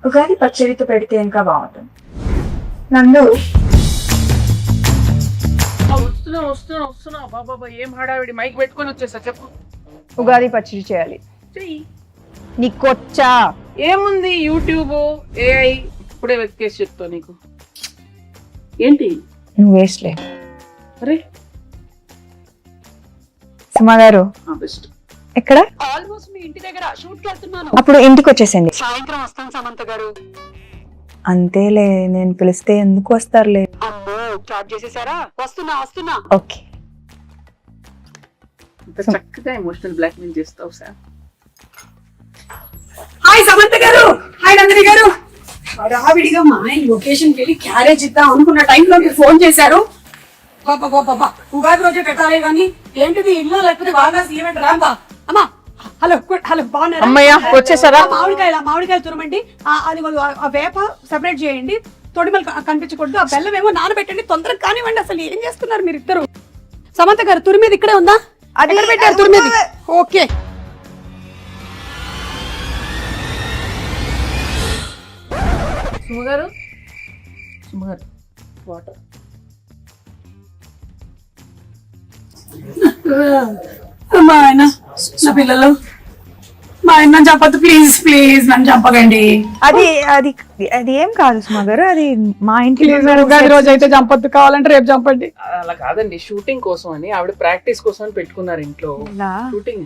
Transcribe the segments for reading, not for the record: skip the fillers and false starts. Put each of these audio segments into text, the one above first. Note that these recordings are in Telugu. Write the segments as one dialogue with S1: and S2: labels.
S1: ఉగాది పచ్చడితో పెడితే ఇంకా బాగుంటుంది. నందు
S2: వస్తున్నా బాబా ఏం హడావిడి, మైక్ పెట్టుకొని వచ్చేసా. చెప్పు.
S1: ఉగాది పచ్చడి చేయాలి.
S2: చెయ్యి.
S1: నీకొచ్చా?
S2: ఏముంది, యూట్యూబ్, ఏఐ ఇప్పుడే వెతికేసి చెప్తా నీకు. ఏంటి
S1: నువ్వు వేస్ట్లే.
S2: అరే
S1: సుమా గారు
S2: బెస్ట్.
S1: ఎక్కడ?
S3: ఆల్మోస్ట్ మీ ఇంటి దగ్గర షూట్ కి వెళ్తున్నాను.
S1: అప్పుడు ఇంటికి వచ్చేసింది.
S3: సాయంత్రం వస్తాను సమంత గారు.
S1: అంతేలే, నేను పిలిస్తే ఎందుకు వస్తారులే.
S3: అమ్మో చాట్ చేసేసారా? వస్తున్నా.
S1: ఓకే.
S2: ఇంత చక్కగా ఎమోషనల్ బ్లాక్ మెయిల్ చేస్తావు సార్.
S3: హాయ్ సమంత గారు, హాయ్ నందిని గారు. హడావిడిగా మా ఆయన లొకేషన్ కి వెళ్ళి క్యారేజ్ ఇద్దాం అనుకున్న టైంలో మీరు ఫోన్ చేశారు. బాబా ఉగాది రోజే పెట్టాలి కానీ ఏంటిది ఇల్లు లేకపోతే బాగా ఈవెంట్ రాంబా. అమ్మా హలో బాగున్నారా?
S2: అమ్మయ్య వచ్చేసారా?
S3: మామిడికాయలు తురమండి. అది ఆ వేప సెపరేట్ చేయండి, తొడిమలు కనిపించకూడదు. ఆ బెల్లం ఏమో నానబెట్టండి, తొందరగా కానివ్వండి. అసలు ఏం చేస్తున్నారు మీరు ఇద్దరు? సమంత గారు తురిమేది ఇక్కడే ఉందా? అది పెట్టారు తురిమేది. Okay
S2: సుమగారు water.
S3: మా ఆయన నా పిల్లలు, మా ఆయన నన్ను చంపద్దు ప్లీజ్ నన్ను చంపకండి.
S1: అది అది అది ఏం కాదు సుమా గారు, అది మా ఇంటి
S3: ఉగాది రోజు అయితే చంపద్దు, కావాలంటే రేపు చంపండి.
S2: అలా కాదండి, షూటింగ్ కోసం అని ఆవిడ ప్రాక్టీస్ కోసం అని పెట్టుకున్నారు ఇంట్లో. షూటింగ్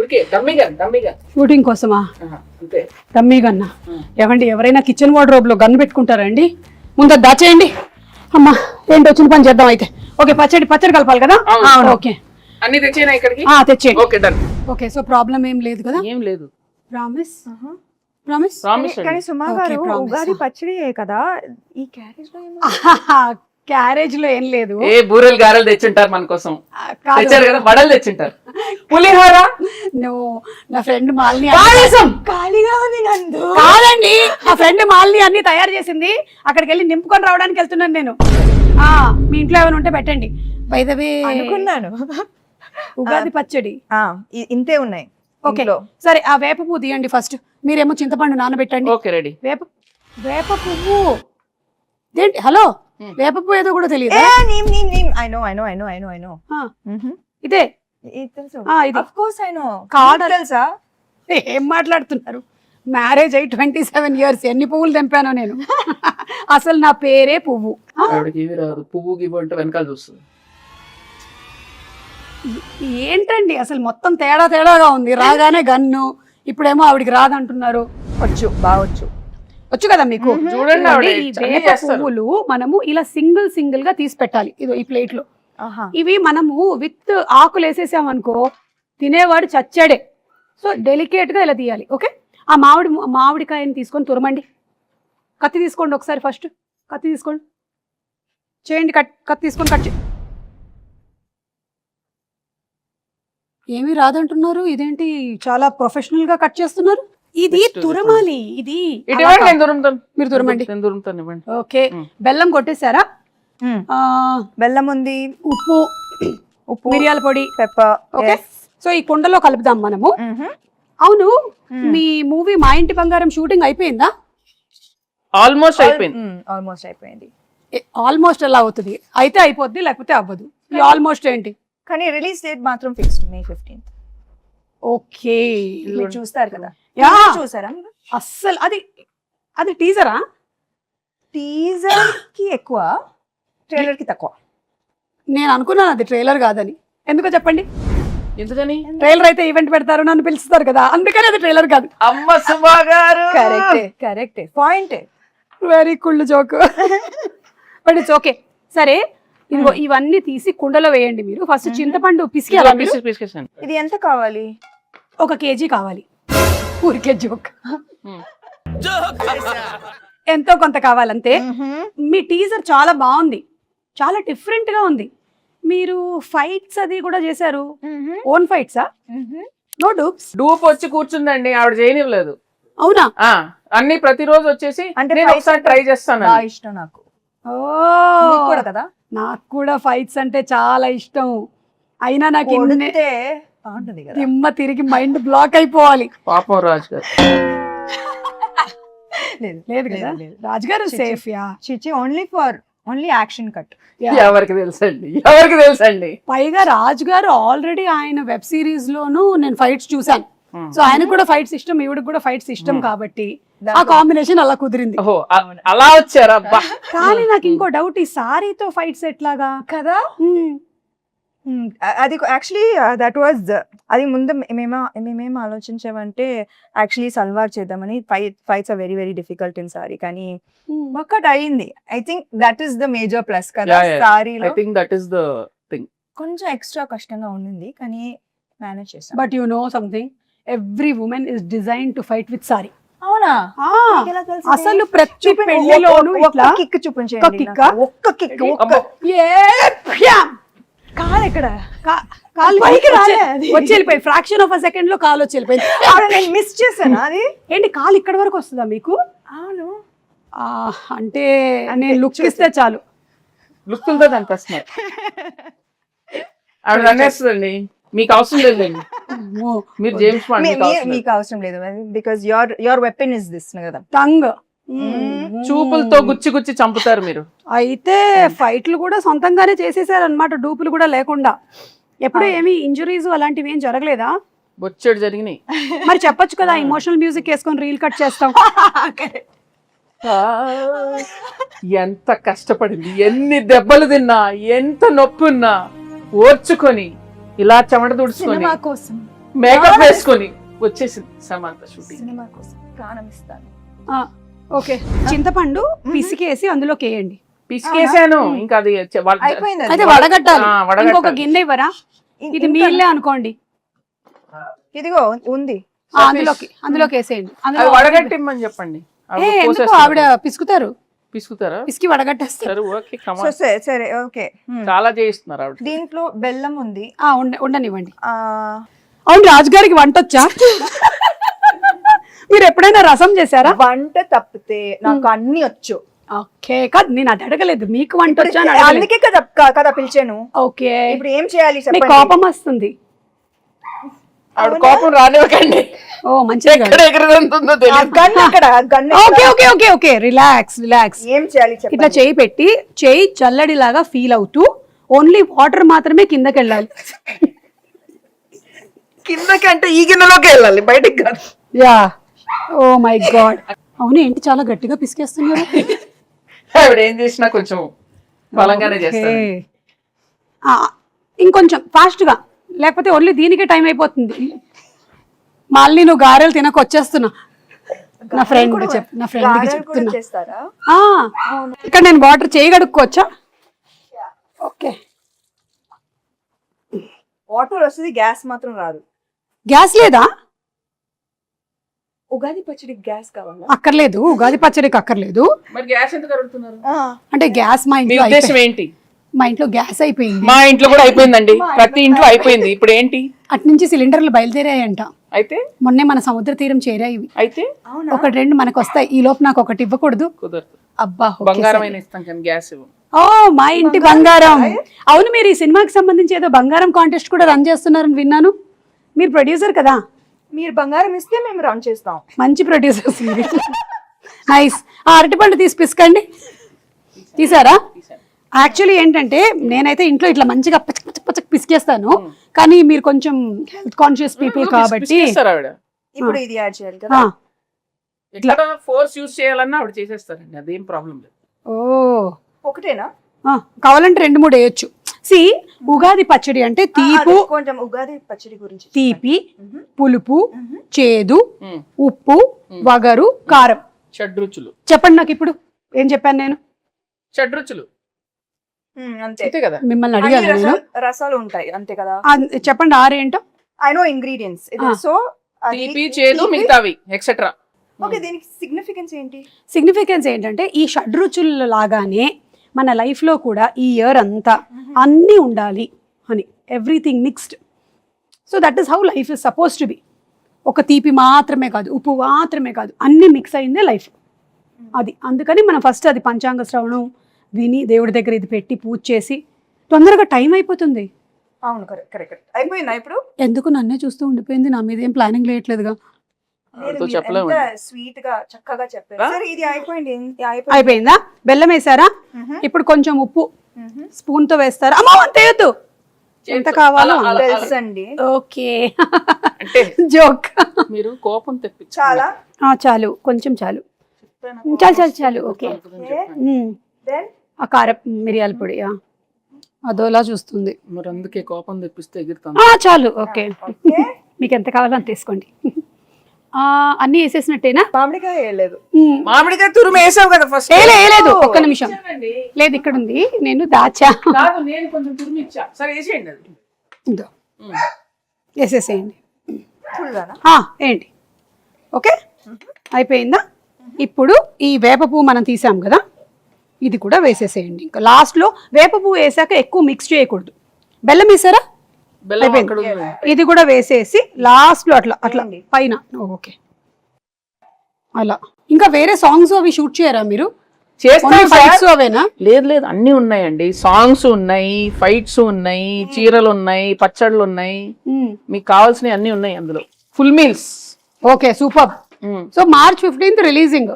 S2: ఊరికే డమ్మీగా
S3: షూటింగ్ కోసమా?
S2: అంతే.
S3: డమ్మీ గన్నా? ఏమండి, ఎవరైనా కిచెన్ వార్డ్రోబ్ లో గన్ను పెట్టుకుంటారండి? ముందు దాచేయండి. అమ్మా ఏంటి, వచ్చిన పని చేద్దాం అయితే. ఓకే, పచ్చడి కలపాలి కదా? ఓకే,
S2: అన్ని తెచ్చేనా ఇక్కడికి?
S3: తెచ్చేయండి.
S2: Okay done.
S3: Okay, so problem ఏం లేదు కదా?
S2: ఏం లేదు.
S3: ప్రామిస్.
S1: కానీ సుమా గారు ఉగాది పచ్చడి కదా, ఈ క్యారేజ్ లో
S3: క్యారేజ్ లో ఏం లేదు.
S2: ఏ బూరెలు గారెలు తెచ్చుంటారు మన కోసం, తెచ్చారు కదా, వడలు తెచ్చుంటారు, పులిహోర.
S3: నా ఫ్రెండ్ మాలిని
S1: ఖాళీగా ఉంది నందు.
S3: కాదండి, నా ఫ్రెండ్ మాలిని అన్ని తయారు చేసింది. అక్కడికి వెళ్ళి నింపుకొని రావడానికి వెళ్తున్నాను నేను. మీ ఇంట్లో ఏమైనా ఉంటే పెట్టండి. బై ద వే
S1: అనుకున్నాను
S3: ఉగాది పచ్చడి
S1: ఇంతే ఉన్నాయి.
S3: ఓకే సరే, ఆ వేప పువ్వు తీయండి ఫస్ట్. మీరేమో చింతపండు నానబెట్టండి.
S2: Okay ready.
S3: వేప పువ్వు ఏంటి? హలో, వేప పువ్వు ఏదో కూడా తెలియదు. ఇదే
S1: తెలుసా?
S3: ఏం మాట్లాడుతున్నారు? మ్యారేజ్ అయ్యి 27 years, ఎన్ని పువ్వులు తెంపానో నేను. అసలు నా పేరే పువ్వు.
S2: పువ్వు గివ్వు అంటే వెనకాల చూస్తుంది.
S3: ఏంటండి అసలు మొత్తం తేడాగా ఉంది. రాగానే గన్ను, ఇప్పుడేమో ఆవిడికి రాదంటున్నారు. వచ్చు కదా మీకు.
S2: చూడండి,
S3: ఈ వేప పువ్వులు మనము ఇలా సింగిల్ గా తీసి పెట్టాలి. ఇదో ఈ ప్లేట్ లో. ఇవి మనము విత్ ఆకులు వేసేసామనుకో తినేవాడు చచ్చాడే. సో డెలికేట్ గా ఇలా తీయాలి. ఓకే, ఆ మామిడికాయని తీసుకొని తురమండి. కత్తి తీసుకోండి ఒకసారి, ఫస్ట్ కత్తి తీసుకోండి, చేయండి. కత్తి తీసుకొని కట్ చేయండి. ఏమీ రాదంటున్నారు, ఇదేంటి చాలా ప్రొఫెషనల్ గా కట్ చేస్తున్నారు? ఇది తురమాలి. ఇది మీరు తురమండి. ఓకే, బెల్లం కొట్టేశారా?
S1: బెల్లం ఉంది,
S3: ఉప్పు, మిరియాల పొడి,
S1: పెప్పర్.
S3: ఓకే, సో ఈ కుండలో కలుపుదాం మనము. అవును, మీ మూవీ మా ఇంటి బంగారం షూటింగ్ అయిపోయిందా?
S2: ఆల్మోస్ట్
S1: అయిపోయింది.
S3: ఆల్మోస్ట్ ఎలా అవుతుంది? అయితే అయిపోద్ది, లేకపోతే అవ్వదు. ఆల్మోస్ట్ ఏంటి?
S1: కానీ రిలీజ్ డేట్ మాత్రం ఫిక్స్డ్ May 15th.
S3: ఓకే,
S1: మీరు చూస్తారు కదా? చూసారా?
S3: అస్సలు అది టీజరా?
S1: టీజర్ కి ఎక్కువ, ట్రైలర్ కి తక్కువ.
S3: నేను అనుకున్నాను అది ట్రైలర్ కాదని. ఎందుకో చెప్పండి.
S2: ఎందుకని?
S3: ట్రైలర్ అయితే ఈవెంట్ పెడతారు, నన్ను పిలుస్తారు కదా, అందుకని అది ట్రైలర్ కాదు.
S2: అమ్మ సుమా గారు,
S1: కరెక్టే పాయింట్.
S3: వెరీ కుళ్ళు జోక్. But it's okay. సరే, ఇదిగో ఇవన్నీ తీసి కుండలో వేయండి. మీరు ఫస్ట్ చింతపండు పిసికి.
S1: ఇది ఎంత కావాలి?
S3: 1 kg కావాలి. ఊరికే జోక్. ఎంతో కొంత కావాలంతే. మీ టీజర్ చాలా బాగుంది, చాలా డిఫరెంట్ గా ఉంది. మీరు ఫైట్స్ అది కూడా చేశారు. ఓన్ ఫైట్సా? No dupes?
S2: డూప్ వచ్చి కూర్చుందండి, ఆవిడ చేయనివ్వలేదు.
S3: అవునా?
S2: అన్ని ప్రతిరోజు వచ్చేసి అంటే ఒకసారి ట్రై చేస్తాను.
S1: ఇష్టం నాకు.
S3: కూడా కదా, నాకు కూడా ఫైట్స్ అంటే చాలా ఇష్టం. అయినా నాకు దిమ్మ తిరిగి మైండ్ బ్లాక్ అయిపోవాలి.
S2: పాపం రాజు గారు.
S3: లేదు కదా రాజుగారు సేఫ్ యా
S1: చిచి ఓన్లీ యాక్షన్ కట్.
S2: ఎవరికి తెలుసండి
S3: పైగా రాజుగారు ఆల్రెడీ ఆయన వెబ్ సిరీస్ లోను నేను ఫైట్స్ చూసాను. సో ఆయనకు కూడా ఫైట్స్ ఇష్టం, ఈవిడకి కూడా ఫైట్స్ ఇష్టం కాబట్టి ఆ కాంబినేషన్ అలా కుదిరింది.
S2: ఓహో అలా వచ్చారా?
S3: కానీ నాకు ఇంకో డౌట్, ఈ సారీతో ఫైట్స్ ఎట్లాగా
S1: కదా? అది యాక్చువల్లీ దట్ వాజ్ అది ముందు మేమేం ఆలోచించామంటే యాక్చువల్లీ సల్వార్ చేద్దామని. Fights are very very difficult in sari, కానీ ఒక్కటి అయింది. I think that is the major plus కదా సారీలో.
S2: I think that is the thing.
S1: కొంచెం ఎక్స్ట్రా కష్టంగా ఉండింది కానీ మేనేజ్ చేసాం.
S3: But you know something, every woman is design to fight with sari.
S1: అవునా?
S3: అసలు ప్రతి పెళ్లిలోనూ ఇట్లా
S1: కిక్ చూపించండి. ఒక్క కిక్ కాలు ఎక్కడ?
S3: కాలు పైకి వచ్చి వెళ్ళిపోయి ఫ్రాక్షన్ ఆఫ్ అ సెకండ్ లో కాలు వచ్చి వెళ్ళిపోయింది.
S1: నేను మిస్ చేశాను. అది
S3: ఏంటి కాలు ఇక్కడ వరకు వస్తుందా మీకు?
S1: అవును.
S3: అంటే నేను లుక్ ఇస్తే చాలు.
S2: లుక్తో దాని ప్రశ్న ఆవిడ అనేస్తుందండి, మీకు అవసరం లేదండి. మీరు జేమ్స్ బాండ్,
S1: మీకు అవసరం లేదు because your weapon is this కదా,
S3: టంగ్.
S2: చూపులతో గుచ్చి చంపుతారు మీరు.
S3: అయితే ఫైట్లు కూడా సొంతంగానే చేసేసారు అన్నమాట, డూపులు కూడా లేకుండా. ఎప్పుడు ఏమి ఇంజురీస్ అలాంటివి ఏం జరగలేదా?
S2: బొచ్చెడు జరిగినాయి.
S3: మరి చెప్పొచ్చు కదా, ఇమోషనల్ మ్యూజిక్ వేసుకొని రీల్ కట్ చేస్తాం.
S2: ఎంత కష్టపడింది, ఎన్ని దెబ్బలు తిన్నా, ఎంత నొప్పి ఉన్నా ఓర్చుకొని ఇలా చెమట తుడుచుకొని మేకప్ వేసుకొని వచ్చేసింది సమంత షూటింగ్.
S1: సినిమా కోసం ప్రాణం ఇస్తాను.
S3: ఓకే, చింతపండు పిసికేసి అందులోకి వేయండి.
S2: పిసికేసాను, ఇంకా అది
S1: అయిపోయింది.
S3: అయితే వడగట్టాలి. ఇంకొక గిన్నె ఇవ్వరా? ఇది మీళ్ళే అనుకోండి.
S1: ఇదిగో ఉంది,
S3: అందులోకి వేసేయండి.
S2: వడగట్టిమ్మని చెప్పండి.
S3: ఎందుకు ఆవిడ పిసుకుతారా? పిసికి వడగట్టేస్తారు.
S1: సరే ఓకే.
S2: చాలా చేయిస్తున్నారు ఆవిడ.
S1: దీంట్లో బెల్లం ఉంది,
S3: ఉండనివ్వండి. అవును, రాజుగారికి వంట వచ్చా? మీరు ఎప్పుడైనా రసం చేశారా?
S1: వంట తప్పితే నాకు అన్ని వచ్చు.
S3: ఓకే, కాదు నేను అది అడగలేదు, మీకు వంట వచ్చా?
S1: అందుకే కదా పిలిచాను.
S3: ఓకే,
S1: ఇప్పుడు ఏం చేయాలి?
S3: కోపం వస్తుంది.
S2: ఆవిడ కోపం రానివ్వకండి.
S3: ఓ మంచిగా. రిలాక్స్.
S1: ఏం చేయాలి?
S3: ఇట్లా చేయి పెట్టి, చేయి చల్లడిలాగా ఫీల్ అవుతూ ఓన్లీ వాటర్ మాత్రమే కిందకి వెళ్ళాలి.
S2: కిందకి అంటే ఈ గిన్నెలోకి వెళ్ళాలి, బయటికి కాదు.
S3: Yeah, oh my God. అవును, ఏంటి చాలా గట్టిగా పిసికేస్తున్నారు?
S2: ఆవిడ ఏం చేసినా కొంచెం బలంగానే చేస్తారు.
S3: ఇంకొంచెం ఫాస్ట్ గా, లేకపోతే ఓన్లీ దీనికే టైం అయిపోతుంది. మళ్ళీ నువ్వు గారెలు తినక వచ్చేస్తున్నా. నా ఫ్రెండ్కి చెప్తున్నా. ఇక్కడ నేను వాటర్ చేయగడుక్కోవచ్చా? ఓకే,
S1: వాటర్ వస్తుంది, గ్యాస్ మాత్రం రాదు.
S3: గ్యాస్ లేదా?
S1: ఉగాది పచ్చడికి గ్యాస్ కావాలా?
S3: అక్కర్లేదు, ఉగాది పచ్చడికి అక్కర్లేదు.
S2: మరి గ్యాస్ ఎందుకు అడుగుతున్నారు?
S3: అంటే గ్యాస్ మా ఇంట్లో
S2: ఏంటి?
S3: మా ఇంట్లో గ్యాస్ అయిపోయింది.
S2: మా ఇంట్లో కూడా అయిపోయిందండి, ప్రతి ఇంట్లో అయిపోయింది. ఇప్పుడు ఏంటి?
S3: అటు నుంచి సిలిండర్లు బయలుదేరాయంట.
S2: అయితే
S3: మొన్నే మన సముద్ర తీరం చేరాయి.
S2: అయితే
S3: ఒకటి రెండు మనకు వస్తాయి. ఈ లోపు నాకు ఒకటి ఇవ్వకూడదు?
S2: కుదరదు.
S3: అబ్బా,
S2: బంగారం అయినా ఇస్తాం కానీ గ్యాస్ ఇవ్వం.
S3: ఓ, మా ఇంటి బంగారం. అవును, మీరు ఈ సినిమాకి సంబంధించి ఏదో బంగారం కాంటెస్ట్ కూడా రన్ చేస్తున్నారని విన్నాను. మీరు ప్రొడ్యూసర్ కదా?
S1: మీరు బంగారం ఇస్తే మేము రన్ చేస్తాం.
S3: మంచి ప్రొడ్యూసర్స్. నైస్. ఆ అరటిపండు తీసి పిసకండి. తీసారా? యాక్చువల్లీ ఏంటంటే నేనైతే ఇంట్లో ఇట్లా మంచిగా పచ్చక్ పిసికేస్తాను, కానీ మీరు కొంచెం హెల్త్ కాన్షియస్ పీపుల్ కాబట్టి
S1: ఇప్పుడు ఇది యాడ్ చేయాలి కదా.
S2: ఇట్లా ఫోర్స్ యూస్ చేయాలన్నా ఆవిడ చేసేస్తారండి, అదేం ప్రాబ్లం లేదు.
S3: ఓ,
S1: ఒకటేనా?
S3: కావాలంటే 2-3 వేయొచ్చు. సి, ఉగాది పచ్చడి అంటే తీపు,
S1: కొంచెం ఉగాది పచ్చడి గురించి
S3: తీపి, పులుపు, చేదు, ఉప్పు, వగరు, కారం,
S2: షడ్రుచులు.
S3: చెప్పండి నాకు ఇప్పుడు. ఏం చెప్పాను నేను?
S2: షడ్రుచులు అంతే కదా.
S3: మిమ్మల్ని అడిగాను నేను.
S1: రసాలు ఉంటాయి అంతే కదా.
S3: చెప్పండి 6 ఏంటో.
S1: I know ingredients. సో
S2: తీపి, చేదు, మిగతావి ఎక్సెట్రా.
S1: ఓకే, దీనికి సిగ్నిఫికెన్స్ ఏంటి?
S3: సిగ్నిఫికెన్స్ ఏంటంటే ఈ షడ్రుచుల లాగానే మన లైఫ్లో కూడా ఈ ఇయర్ అంతా అన్నీ ఉండాలి అని, everything mixed. So that is how life is suppose to be. ఒక తీపి మాత్రమే కాదు, ఉప్పు మాత్రమే కాదు, అన్నీ మిక్స్ అయిందే లైఫ్. అది అందుకని మనం ఫస్ట్ అది పంచాంగ శ్రవణం విని దేవుడి దగ్గర ఇది పెట్టి పూజ చేసి తొందరగా టైం అయిపోతుంది.
S1: అవును, కరెక్ట్. అయిపోయిందా ఇప్పుడు?
S3: ఎందుకు నన్నే చూస్తూ ఉండిపోయింది? నా మీద ఏం ప్లానింగ్ లేయట్లేదుగా.
S2: వాళ్ళతో చెప్పలేము.
S1: స్వీట్ గా చక్కగా చెప్పారు. సరే ఇది అయిపోయింది.
S3: అయిపోయిందా? బెల్లం వేసారా? ఇప్పుడు కొంచెం ఉప్పు స్పూన్ తో వేస్తారా? అమ్మో అంతేయద్దు, ఎంత కావాలో
S1: తెలుసండి.
S3: ఓకే
S2: అంటే
S3: జోక్.
S2: మీరు కోపం తెప్పించి
S1: చాలా
S3: చాలు, కొంచెం చాలు, చాలు చాలు చాలు. ఓకే.
S1: దెన్
S3: ఆ కారం మిరియాల పొడి అదోలా చూస్తుంది.
S2: మరి అందుకే కోపం తెప్పిస్తే ఎగురుతాం.
S3: చాలు. ఓకే, మీకు ఎంత కావాలో అంత తీసుకోండి. అన్ని వేసేసినట్టేనా?
S1: మామిడికాయ వేయలేదు.
S2: మామిడికాయ తురుము వేసావు కదా ఫస్ట్.
S3: వేయలేదు, ఒక్క నిమిషం. లేదు, ఇక్కడ ఉంది, నేను దాచా.
S2: కాదు, నేను కొంచెం తురుము ఇచ్చా. సరే వేసేయండి అది.
S3: ఇదో వేసేసేయండి.
S1: ఫుల్గానా?
S3: ఏంటి? ఓకే, అయిపోయిందా? ఇప్పుడు ఈ వేప పువ్వు మనం తీసాం కదా, ఇది కూడా వేసేసేయండి. ఇంకా లాస్ట్ లో వేప పువ్వు వేసాక ఎక్కువ మిక్స్ చేయకూడదు. బెల్లం వేసారా?
S2: బెల్లం అక్కడ ఉంది.
S3: ఇది కూడా వేసేసి లాస్ట్ లో అట్లా అట్లా పైన. ఓకే, అలా. ఇంకా వేరే సాంగ్స్ అవి షూట్ చేయరా మీరు? ఫైట్స్ అవేనా?
S2: లేదు లేదు, అన్ని ఉన్నాయండి. సాంగ్స్ ఉన్నాయి, ఫైట్స్ ఉన్నాయి, చీరలు ఉన్నాయి, పచ్చళ్ళు ఉన్నాయి, మీకు కావాల్సినవి అన్ని ఉన్నాయి అందులో. Full meals.
S3: Okay, super. So March 15th releasing.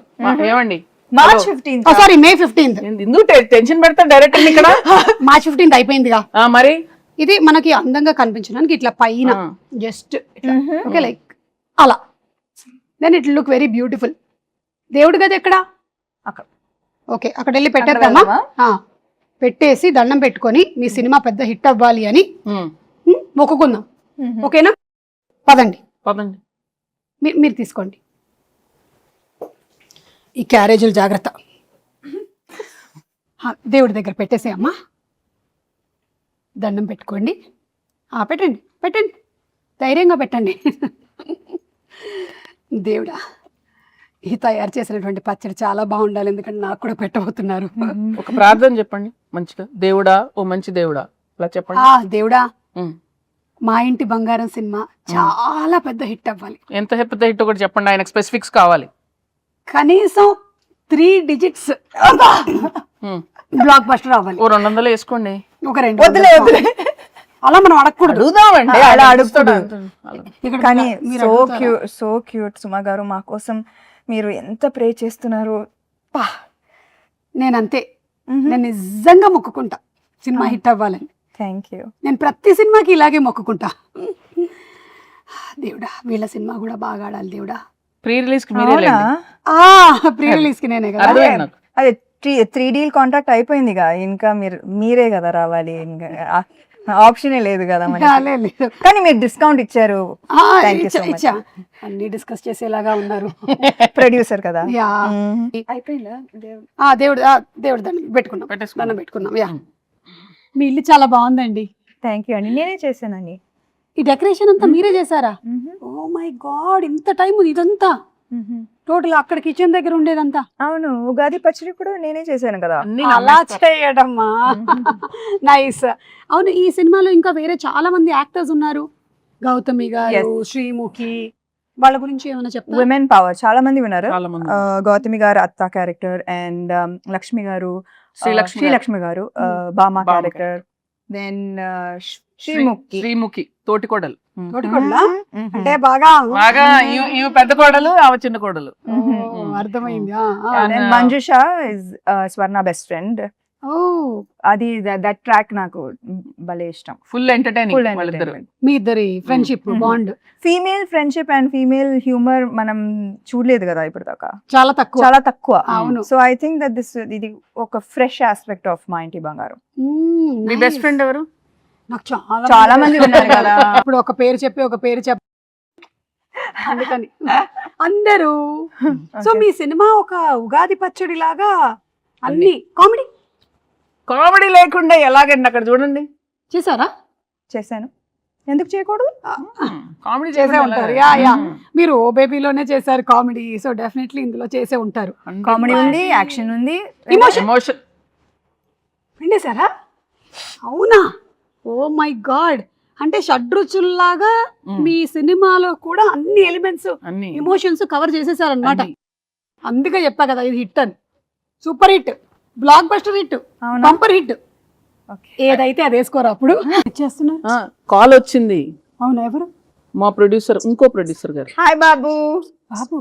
S2: ఏమండి,
S1: మార్చ్ 15th.
S3: సారీ, మే 15th.
S2: ఎందుకు టెన్షన్ పెడతా డైరెక్టర్ ఇక్కడ?
S3: మార్చ్ 15th అయిపోయిందిగా.
S2: మరి
S3: ఇది మనకి అందంగా కనిపించడానికి ఇట్లా పైన జస్ట్ ఓకే, లైక్ అలా. Then it look very beautiful. దేవుడి గది ఎక్కడ?
S1: అక్కడ.
S3: ఓకే, అక్కడ వెళ్ళి పెట్టేద్దామా? పెట్టేసి దండం పెట్టుకొని మీ సినిమా పెద్ద హిట్ అవ్వాలి అని మొక్కుకుందాం. ఓకేనా? పదండి
S2: పదండి.
S3: మీరు తీసుకోండి. ఈ క్యారేజీలు జాగ్రత్త. దేవుడి దగ్గర పెట్టేసే అమ్మా. దండం పెట్టుకోండి. పెట్టండి పెట్టండి, ధైర్యంగా పెట్టండి. దేవుడా, ఈ తయారు చేసినటువంటి పచ్చడి చాలా బాగుండాలి, ఎందుకంటే నాకు కూడా పెట్టబోతున్నారు.
S2: ఒక ప్రార్థన చెప్పండి మంచిగా. దేవుడా, ఓ మంచి దేవుడా, అలా చెప్పండి.
S3: దేవుడా, మా ఇంటి బంగారం సినిమా చాలా పెద్ద హిట్ అవ్వాలి.
S2: ఎంత పెద్ద హిట్ ఒకటి చెప్పండి, ఆయనకు స్పెసిఫిక్స్ కావాలి.
S3: కనీసం 3 digits బ్లాక్ బస్టర్ అవ్వాలి.
S2: ఓ 200 వేసుకోండి.
S3: ఒక 2 అలా మనం అడగకూడదు.
S2: అడుగుదామండి,
S1: అలా అడుగుతాడు.
S3: ఇక్కడ
S1: కానీ సో క్యూట్ సుమా గారు, మా కోసం మీరు ఎంత ప్రే చేస్తున్నారు.
S3: నేనంతే, నేను నిజంగా మొక్కుకుంటా సినిమా హిట్ అవ్వాలని.
S1: Thank you.
S3: నేను ప్రతి సినిమాకి ఇలాగే మొక్కుకుంటా. దేవుడా, వీళ్ళ సినిమా కూడా బాగా ఆడాలి దేవుడా.
S2: ప్రీ రిలీజ్ కి మీరే లేండి.
S3: ప్రీ రిలీజ్ కి నేనే కదా.
S2: అర్థమైంది నాకు.
S1: అదే 3D కాంట్రాక్ట్ అయిపోయిందిగా, ఇంకా మీరే కదా రావాలి, ఇంకా ఆప్షనే లేదు కదా మనకి.
S3: లేదు,
S1: కానీ మీరు డిస్కౌంట్ ఇచ్చారు. Thank you so much.
S3: ఇచ్చా. అన్ని డిస్కస్ చేసేలాగా ఉన్నారు.
S1: ప్రొడ్యూసర్ కదా.
S3: అయిపోయిందా? దేవుడు దేవుడు దండం పెట్టుకున్నాం,
S2: పెట్టేసుకున్నాం.
S3: దండం పెట్టుకున్నాం. మీ ఇల్లు చాలా బాగుందండి.
S1: థ్యాంక్ యూ అండి, నేనే చేశానండి.
S3: ఈ డెకరేషన్ అంతా మీరే చేశారా? ఓ మై గాడ్, ఇంత టైం ఉంది ఇదంతా. టోటల్ అక్కడ కిచెన్ దగ్గర ఉండేదంతా.
S1: అవును, ఉగాది పచ్చడి కూడా నేనే చేశాను కదా.
S3: అలా చేయడమ్మా, నైస్. అవును, ఈ సినిమాలో ఇంకా వేరే చాలా మంది యాక్టర్స్ ఉన్నారు. గౌతమి గారు, శ్రీముఖి, వాళ్ళ గురించి ఏమైనా చెప్తారా?
S1: విమెన్ పవర్ చాలా మంది ఉన్నారు.
S2: చాలా మంది.
S1: గౌతమి గారు అత్త క్యారెక్టర్, అండ్ లక్ష్మి గారు, శ్రీలక్ష్మి గారు బామా క్యారెక్టర్, దెన్
S2: శ్రీముఖి తోటికోడలు.
S3: తోటికోడలా? అంటే బాగా
S2: ఇవి పెద్ద కోడలు, ఆమె చిన్న కోడలు.
S3: అర్థమైంది.
S1: Manjusha is Swarna best friend. అది దట్ ట్రాక్ నాకు భలే ఇష్టం.
S2: ఫుల్ ఎంటర్టైనింగ్ వాళ్ళిద్దరు.
S3: మీ ఇద్దరి friendship bond.
S1: Female friendship and female humour మనం చూడలేదు కదా ఇప్పుడు దాకా,
S3: చాలా తక్కువ.
S1: అవును. సో ఐ థింక్ దట్ ఇది ఒక ఫ్రెష్ ఆస్పెక్ట్ ఆఫ్ మా ఇంటి బంగారం.
S2: మీ బెస్ట్ ఫ్రెండ్ ఎవరు?
S3: నాకు
S1: చాలా మంది ఉన్నారు కదా.
S3: ఇప్పుడు ఒక పేరు చెప్పి అందుకని అందరూ. సో మీ సినిమా ఒక ఉగాది పచ్చడి లాగా అన్ని
S2: కామెడీ లేకుండా ఎలాగండి అక్కడ చూడండి.
S3: చేశారా?
S1: చేశాను, ఎందుకు చేయకూడదు?
S2: కామెడీ
S3: చేసే ఉంటారు. మీరు ఓ బేబీలోనే చేశారు కామెడీ, సో డెఫినెట్లీ ఇందులో చేసే ఉంటారు.
S1: కామెడీ ఉంది, యాక్షన్ ఉంది,
S2: ఎమోషన్
S3: పిండేశారా? అవునా? ఓ మై గాడ్, అంటే షడ్రుచుల్లాగా మీ సినిమాలో కూడా అన్ని ఎలిమెంట్స్, ఎమోషన్స్ కవర్ చేసేసారనమాట. అందుకే చెప్పా కదా ఇది హిట్ అని. Super hit, block buster hit, bumper hit. ఏదైతే అది వేసుకోరా అప్పుడు.
S2: కాల్ వచ్చింది.
S3: అవునా? ఎవరు?
S2: మా ప్రొడ్యూసర్, ఇంకో ప్రొడ్యూసర్ గారు.
S1: హాయ్ బాబు.
S3: బాబు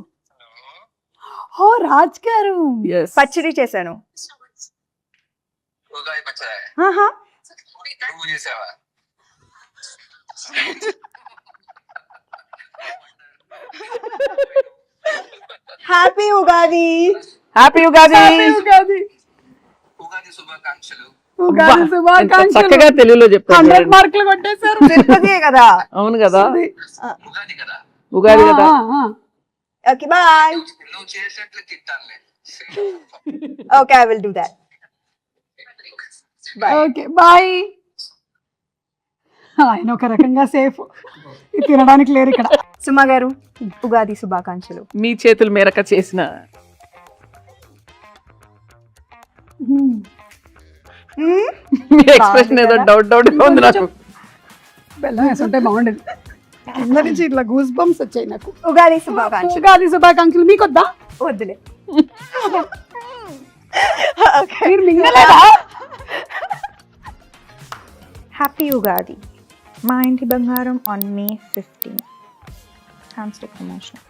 S3: ఓ రాజ్ గారు
S2: Yes.
S1: పచ్చడి చేశాను.
S4: ఉగాది పచ్చడి
S1: ఆహా.
S4: నువ్వు చేసావా?
S1: హ్యాపీ ఉగాది.
S2: హ్యాపీ ఉగాది.
S3: ఉగాది
S4: ఉగాది శుభాకాంక్షలు.
S3: ఉగాది
S2: ఎంత
S3: శుభాకాంక్షలు.
S2: చక్కగా తెలుగులో చెప్పారు
S3: 100 మార్కులు కొట్టేశారు.
S1: తిరుపతియే కదా.
S2: అవును కదా,
S4: ఉగాది కదా,
S2: ఉగాది కదా.
S1: Okay bye.
S4: నువ్వు చేసినట్లు తిట్టానులే.
S1: Okay I will do that.
S3: Okay bye. ఆయన ఒక రకంగా సేఫ్, తినడానికి లేరు ఇక్కడ.
S1: సుమ గారు ఉగాది శుభాకాంక్షలు.
S2: మీ చేతుల మేరక చేసిన మీ ఎక్స్ప్రెషన్ ఏదో డౌట్ ఉంది నాకు.
S3: బెల్లం వేసుంటే బాగుండేది. కింద నుంచి ఇట్లా గూస్ బంప్స్ వచ్చాయి నాకు.
S1: ఉగాది శుభాకాంక్షలు.
S3: ఉగాది శుభాకాంక్షలు. మీకు వద్దా?
S1: వద్దులే.
S3: మీరు మింగలేదా?
S1: హ్యాపీ ఉగాది. మా ఇంటి బంగారం ఆన్ May 15. హ్యామ్స్టిక్ ప్రమోషన్.